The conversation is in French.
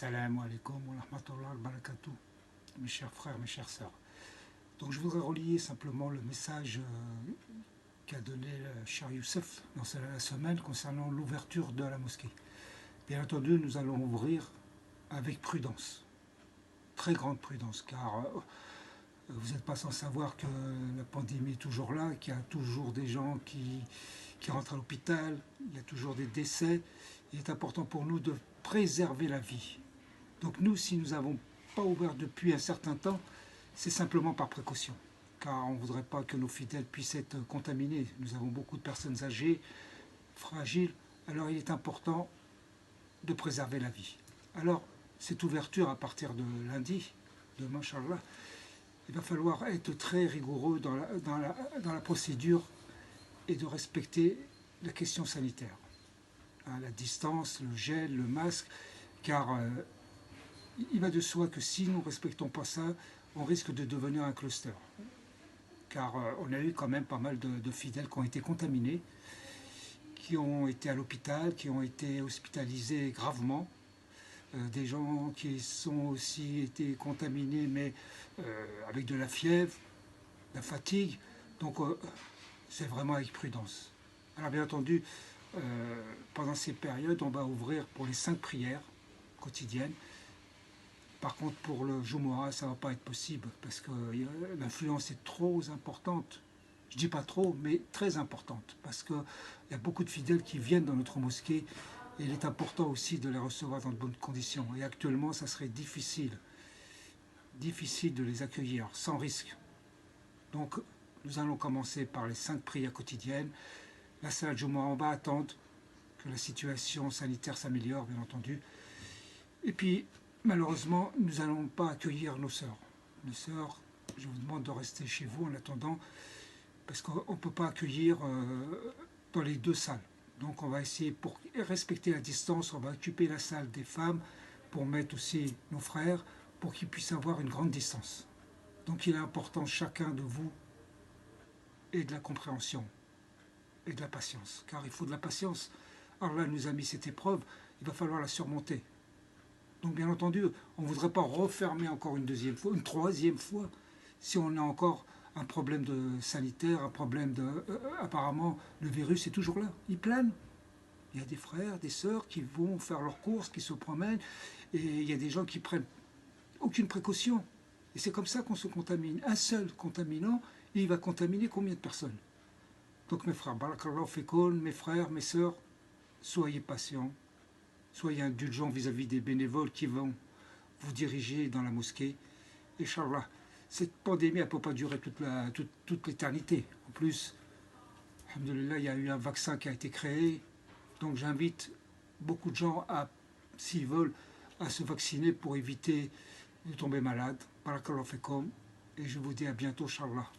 Assalamu alaikum wa rahmatullahi wa barakatuh, mes chers frères, mes chères sœurs. Donc je voudrais relier simplement le message qu'a donné le cher Youssef dans la semaine concernant l'ouverture de la mosquée. Bien entendu, nous allons ouvrir avec prudence, très grande prudence, car vous n'êtes pas sans savoir que la pandémie est toujours là, qu'il y a toujours des gens qui rentrent à l'hôpital, il y a toujours des décès. Il est important pour nous de préserver la vie. Donc nous, si nous n'avons pas ouvert depuis un certain temps, c'est simplement par précaution, car on ne voudrait pas que nos fidèles puissent être contaminés. Nous avons beaucoup de personnes âgées, fragiles, alors il est important de préserver la vie. Alors, cette ouverture à partir de lundi, demain, Inch'Allah, il va falloir être très rigoureux dans la procédure et de respecter la question sanitaire. La distance, le gel, le masque, car il va de soi que si nous ne respectons pas ça, on risque de devenir un cluster. Car on a eu quand même pas mal de fidèles qui ont été contaminés, qui ont été à l'hôpital, qui ont été hospitalisés gravement, des gens qui ont aussi été contaminés, mais avec de la fièvre, de la fatigue. Donc c'est vraiment avec prudence. Alors bien entendu, pendant ces périodes, on va ouvrir pour les 5 prières quotidiennes. Par contre, pour le Jumu'ah, ça ne va pas être possible parce que l'influence est trop importante. Je ne dis pas trop, mais très importante, parce qu'il y a beaucoup de fidèles qui viennent dans notre mosquée et il est important aussi de les recevoir dans de bonnes conditions. Et actuellement, ça serait difficile de les accueillir sans risque. Donc, nous allons commencer par les 5 prières quotidiennes. La salat Jumu'ah, on va attendre que la situation sanitaire s'améliore, bien entendu. Et puis, malheureusement, nous n'allons pas accueillir nos sœurs. Nos sœurs, je vous demande de rester chez vous en attendant, parce qu'on ne peut pas accueillir dans les 2 salles. Donc on va essayer, pour respecter la distance, on va occuper la salle des femmes pour mettre aussi nos frères, pour qu'ils puissent avoir une grande distance. Donc il est important, chacun de vous, et de la compréhension, et de la patience. Car il faut de la patience. Allah nous a mis cette épreuve, il va falloir la surmonter. Donc bien entendu, on ne voudrait pas refermer encore une 2e fois, une 3e fois, si on a encore un problème sanitaire, un problème apparemment, le virus est toujours là, il plane. Il y a des frères, des sœurs qui vont faire leurs courses, qui se promènent, et il y a des gens qui prennent aucune précaution. Et c'est comme ça qu'on se contamine. Un seul contaminant, il va contaminer combien de personnes? Donc mes frères, barakallahu fikoun, mes frères, mes sœurs, soyez patients, soyez indulgents vis-à-vis des bénévoles qui vont vous diriger dans la mosquée. Inch'Allah, cette pandémie, elle ne peut pas durer toute l'éternité. En plus, alhamdoulilah, il y a eu un vaccin qui a été créé. Donc j'invite beaucoup de gens, s'ils veulent, à se vacciner pour éviter de tomber malade. Barakallahu fikoum. Et je vous dis à bientôt, Inch'Allah.